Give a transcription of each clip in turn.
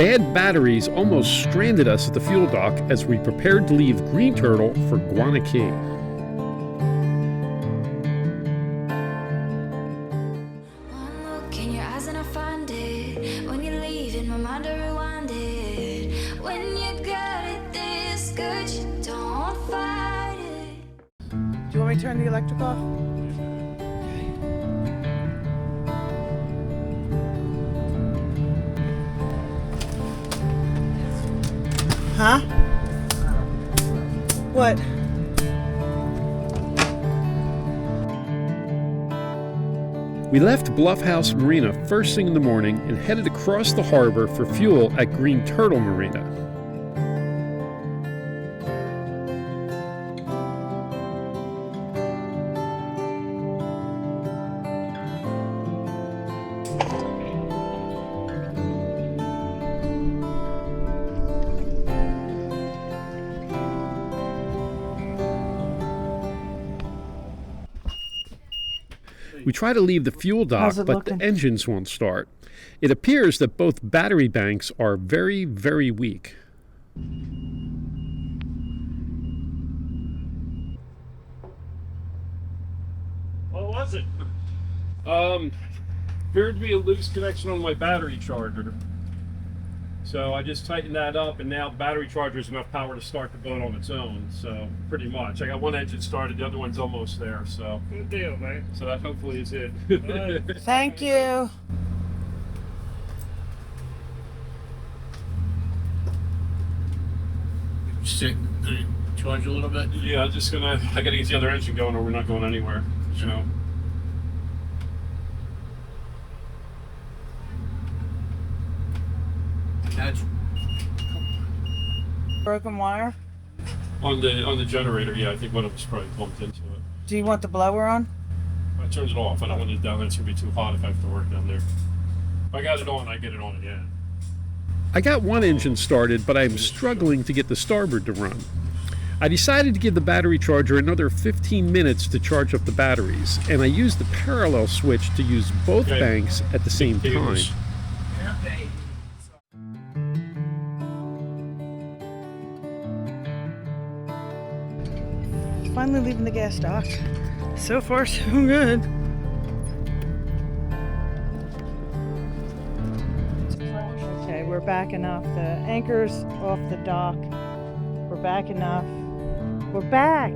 bad batteries almost stranded us at the fuel dock as we prepared to leave Green Turtle for Guana Cay. One look in your eyes and I find it. When you leave in my mind I rewind it. When you got it this good, you don't fight it. Do you want me to turn the electric off? Huh? What? We left Bluff House Marina first thing in the morning and headed across the harbor for fuel at Green Turtle Marina. We try to leave the fuel dock, but the engines won't start. It appears that both battery banks are very, very weak. What was it? Appeared to be a loose connection on my battery charger. So I just tightened that up, and now the battery charger has enough power to start the boat on its own. So pretty much, I got one engine started, the other one's almost there. So good deal, man. So that hopefully is it. Thank you. Stick, charge a little bit. Yeah, I'm just gonna. I gotta get the other engine going, or we're not going anywhere. You know. That's Broken wire. On the generator, yeah, I think one of us probably bumped into it. Do you want the blower on? I turned it off. I don't want it down there. It's gonna be too hot if I have to work down there. If I got it on, I get it on again. I got one engine started, but I'm struggling to get the starboard to run. I decided to give the battery charger another 15 minutes to charge up the batteries, and I used the parallel switch to use both banks at the same time. Finally leaving the gas dock. So far, so good. Okay, we're backing off. The anchor's off the dock. We're backing off. We're back!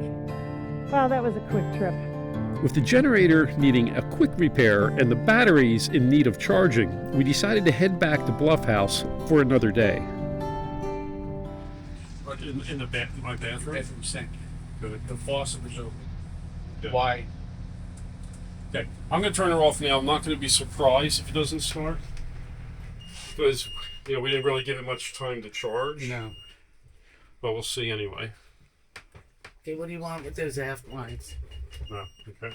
Wow, that was a quick trip. With the generator needing a quick repair and the batteries in need of charging, we decided to head back to Bluff House for another day. In my bathroom? bathroom sink. Good. The faucet was open. Good. Why? Okay, I'm gonna turn her off now. I'm not gonna be surprised if it doesn't start. Because, you know, we didn't really give it much time to charge. No. But we'll see anyway. Okay, what do you want with those aft lines? No, okay.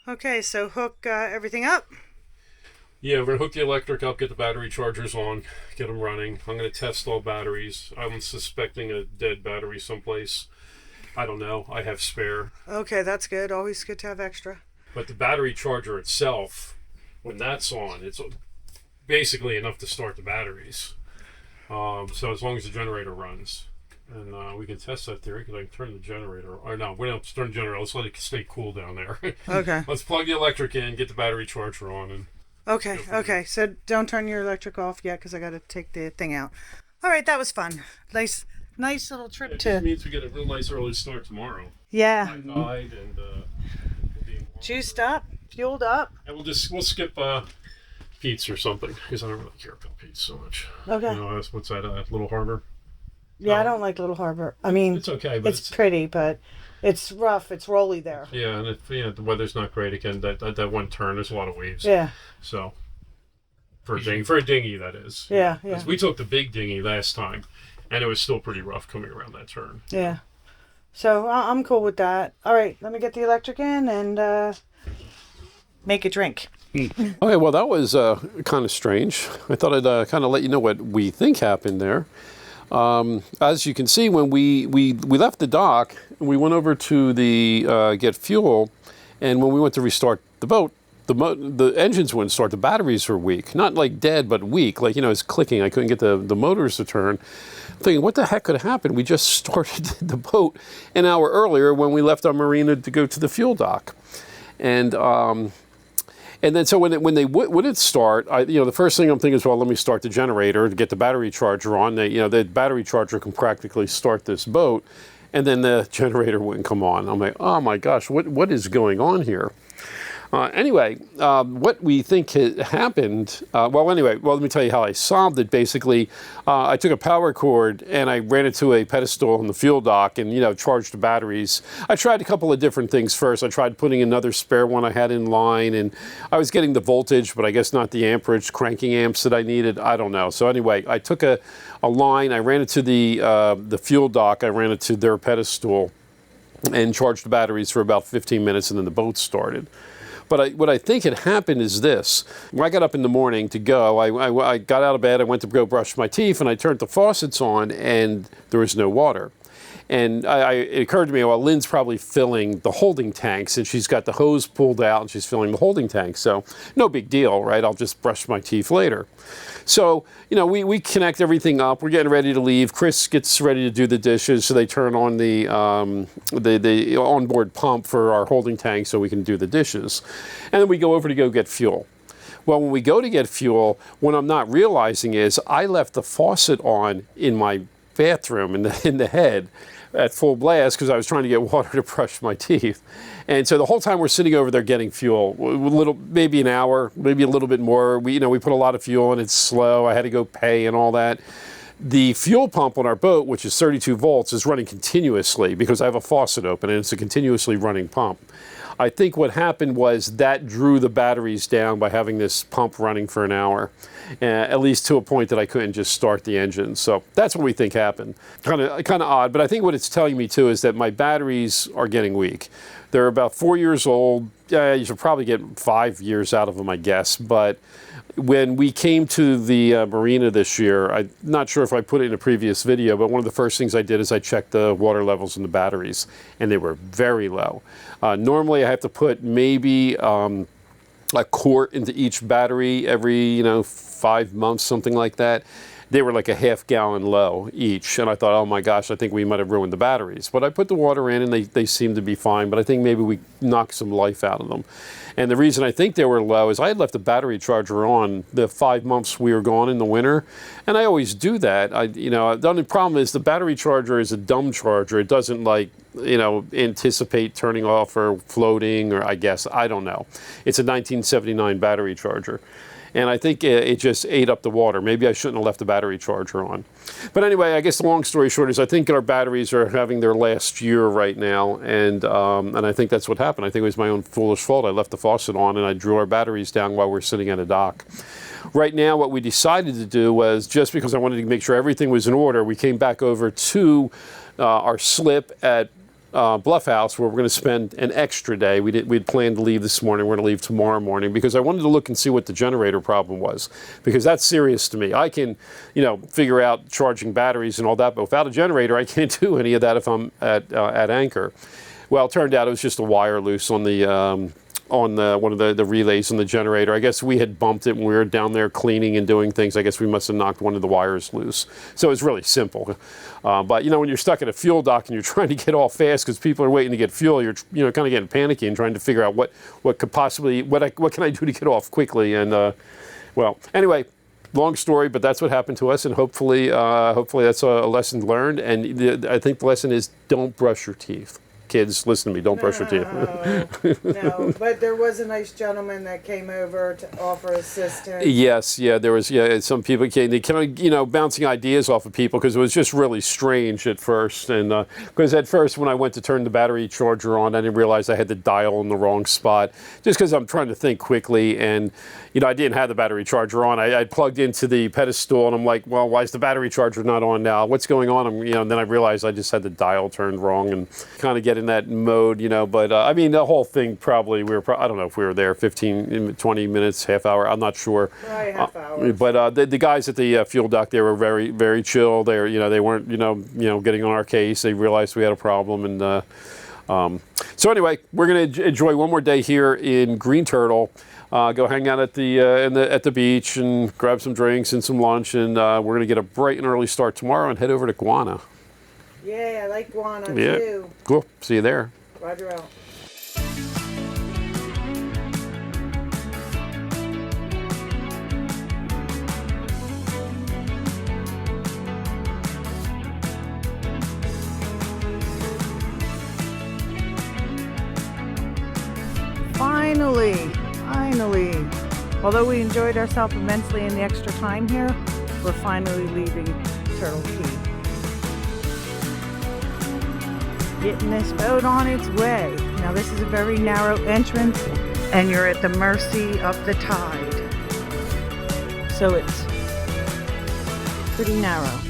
Okay, so hook everything up. Yeah, we're gonna hook the electric up, get the battery chargers on, get them running. I'm gonna test all batteries. I'm suspecting a dead battery someplace. I don't know. I have spare. Okay, that's good. Always good to have extra. But the battery charger itself, when that's on, it's basically enough to start the batteries. So as long as the generator runs. And we can test that theory because I can turn the generator. Or no, we don't have to turn the generator. Let's let it stay cool down there. Okay. Let's plug the electric in, get the battery charger on, and Okay, okay. So don't turn your electric off yet because I got to take the thing out. All right, that was fun. Nice little trip it to. just means we get a real nice early start tomorrow. Yeah. Tide and we'll be Juiced up, fueled up. and we'll skip Pete's or something because I don't really care about Pete's so much. Okay. You know, what's that? Little Harbor. Yeah, I don't like Little Harbor. I mean, It's okay, but it's pretty, but it's rough. It's rolly there. yeah, and if the weather's not great again, that one turn, there's a lot of waves. Yeah. So for a dinghy, that is. Yeah, 'Cause yeah. we took the big dinghy last time, and it was still pretty rough coming around that turn. Yeah. So I'm cool with that. All right, let me get the electric in and make a drink. Okay, well, that was kind of strange. I thought I'd kind of let you know what we think happened there. As you can see, when we left the dock, we went over to the get fuel, and when we went to restart the boat, the engines wouldn't start. The batteries were weak, not like dead, but weak. Like, it's clicking. I couldn't get the motors to turn. I'm thinking, what the heck could have happened? We just started the boat an hour earlier when we left our marina to go to the fuel dock, and then so when they wouldn't start, the first thing I'm thinking is, well, let me start the generator to get the battery charger on. The battery charger can practically start this boat, and then the generator wouldn't come on. I'm like, oh my gosh, what is going on here? Anyway, what we think happened, well, let me tell you how I solved it. Basically, I took a power cord and I ran it to a pedestal in the fuel dock and, charged the batteries. I tried a couple of different things first. I tried putting another spare one I had in line, and I was getting the voltage, but I guess not the amperage cranking amps that I needed. I don't know. So anyway, I took a line, I ran it to the fuel dock, I ran it to their pedestal and charged the batteries for about 15 minutes, and then the boat started. But what I think had happened is this. When I got up in the morning to go, I got out of bed, I went to go brush my teeth, and I turned the faucets on, and there was no water. And it occurred to me, well, Lynn's probably filling the holding tanks, and she's got the hose pulled out, and she's filling the holding tanks. So no big deal, right? I'll just brush my teeth later. So, we connect everything up. We're getting ready to leave. Chris gets ready to do the dishes, so they turn on the onboard pump for our holding tank so we can do the dishes. And then we go over to go get fuel. Well, when we go to get fuel, what I'm not realizing is I left the faucet on in my bathroom in the head at full blast because I was trying to get water to brush my teeth. And so the whole time we're sitting over there getting fuel, maybe an hour, maybe a little bit more. We put a lot of fuel and it's slow. I had to go pay and all that. The fuel pump on our boat, which is 32 volts, is running continuously because I have a faucet open and it's a continuously running pump. I think what happened was that drew the batteries down by having this pump running for an hour, at least to a point that I couldn't just start the engine. So that's what we think happened. Kind of odd, but I think what it's telling me too is that my batteries are getting weak. They're about 4 years old. You should probably get 5 years out of them, I guess. But when we came to the Marina this year, I'm not sure if I put it in a previous video, but one of the first things I did is I checked the water levels in the batteries, and they were very low. Normally, I have to put maybe a quart into each battery every 5 months, something like that. They were like a half gallon low each, and I thought, oh my gosh, I think we might have ruined the batteries. But I put the water in, and they seemed to be fine, but I think maybe we knocked some life out of them. And the reason I think they were low is I had left the battery charger on the 5 months we were gone in the winter, and I always do that. The only problem is the battery charger is a dumb charger. It doesn't anticipate turning off or floating, or I don't know. It's a 1979 battery charger. And I think it just ate up the water. Maybe I shouldn't have left the battery charger on. But anyway, I guess the long story short is I think our batteries are having their last year right now, and I think that's what happened. I think it was my own foolish fault. I left the faucet on and I drew our batteries down while we're sitting at a dock. Right now, what we decided to do was, just because I wanted to make sure everything was in order, we came back over to our slip at Bluff House, where we're going to spend an extra day. We'd planned to leave this morning. We're going to leave tomorrow morning because I wanted to look and see what the generator problem was, because that's serious to me. I can, figure out charging batteries and all that, but without a generator, I can't do any of that if I'm at anchor. Well, it turned out it was just a wire loose on the one of the relays on the generator. I guess we had bumped it when we were down there cleaning and doing things. I guess we must have knocked one of the wires loose. So it's really simple. But when you're stuck at a fuel dock and you're trying to get off fast because people are waiting to get fuel, you're kind of getting panicky and trying to figure out what could possibly what can I do to get off quickly. And well, anyway, long story, but that's what happened to us, and hopefully that's a lesson learned. And I think the lesson is, don't brush your teeth. Kids, listen to me, don't brush your teeth. No, but there was a nice gentleman that came over to offer assistance. Yes, there was, some people came, they kind of, bouncing ideas off of people, because it was just really strange at first. And because at first when I went to turn the battery charger on, I didn't realize I had the dial in the wrong spot, just because I'm trying to think quickly. And, I didn't have the battery charger on. I plugged into the pedestal, and I'm like, well, why is the battery charger not on now? What's going on? And then I realized I just had the dial turned wrong, and kind of get in that mode, but I mean, the whole thing probably, I don't know if we were there 15, 20 minutes, half hour, I'm not sure. Probably half hour. But the guys at the fuel dock, they were very, very chill. They were, they weren't, getting on our case. They realized we had a problem, and So anyway, we're going to enjoy one more day here in Green Turtle. Go hang out at the beach and grab some drinks and some lunch, and we're going to get a bright and early start tomorrow and head over to Guana. Yeah, I like Guana Yeah, too. cool. See you there. Roger out. Finally. Although we enjoyed ourselves immensely in the extra time here, we're finally leaving Turtle Key. Getting this boat on its way. Now this is a very narrow entrance and you're at the mercy of the tide. So it's pretty narrow.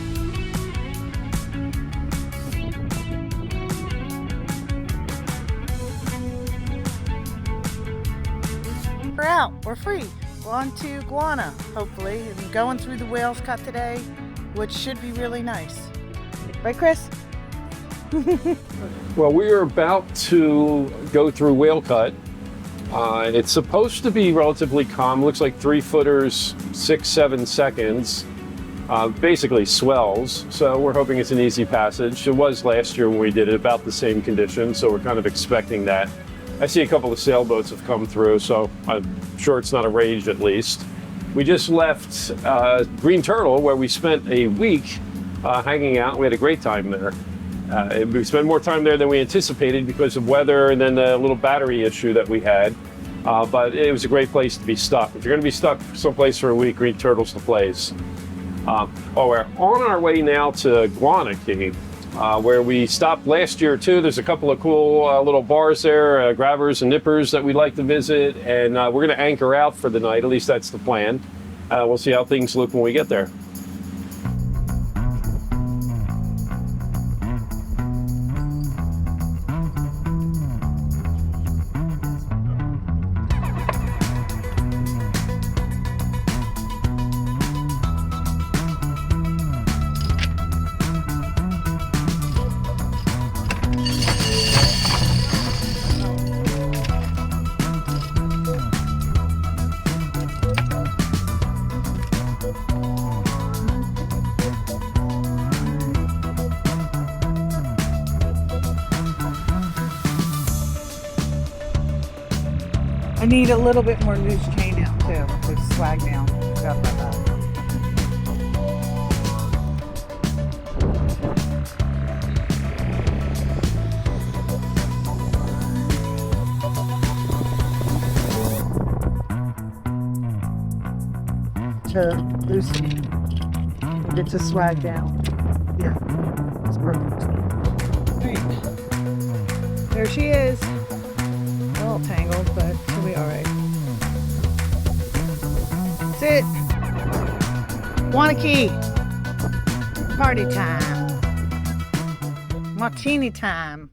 We're out. We're free. We're on to Guana, hopefully, and going through the Whales Cut today, which should be really nice. Right, Chris? Well, we are about to go through Whale Cut. It's supposed to be relatively calm. Looks like 3-footers, 6-7 seconds. Basically swells. So we're hoping it's an easy passage. It was last year when we did it, about the same conditions. So we're kind of expecting that. I see a couple of sailboats have come through, so I'm sure it's not a rage at least. We just left Green Turtle, where we spent a week hanging out. We had a great time there. We spent more time there than we anticipated because of weather and then the little battery issue that we had. But it was a great place to be stuck. If you're going to be stuck someplace for a week, Green Turtle's the place. We're on our way now to Guana Cay, where we stopped last year too. There's a couple of cool little bars there, grabbers and nippers that we'd like to visit, and we're going to anchor out for the night. At least that's the plan. We'll see how things look when we get there. I need a little bit more loose chain out too, with swag down. Forgot about that. To loosen, get to swag down. Yeah, it's perfect. Right. There she is. A little tangled, but she'll be all right. That's it. Guana Cay. Party time. Martini time.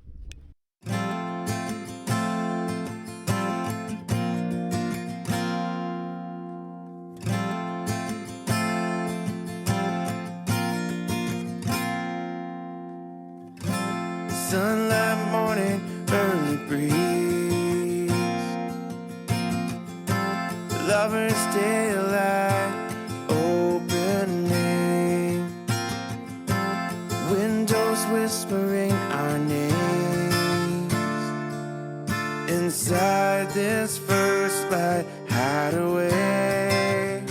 Sunlight morning, early breeze. Lovers daylight opening. Windows whispering our names. Inside this first light hideaway.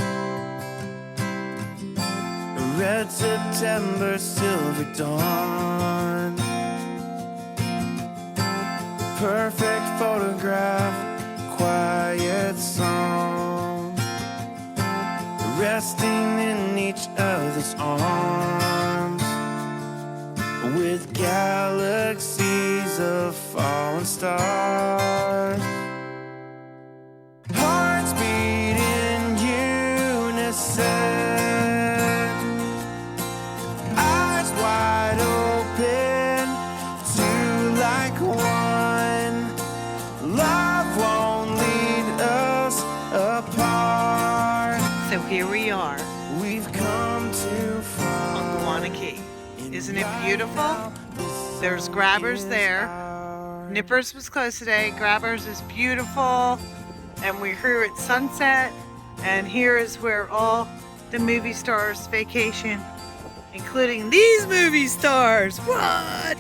Red September, silver dawn. Perfect photograph, quiet song. Resting in each other's arms. With galaxies of fallen stars. Hearts beat in unison. Eyes wide open, two like one. Love won't lead us apart. So here we are We've come too far. on Guana Cay. Isn't it beautiful? There's grabbers there. Nippers was closed today. Grabbers is beautiful. And we're here at Sunset. And here is where all the movie stars vacation, including these movie stars. What?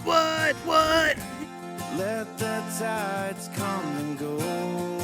Let the tides come and go.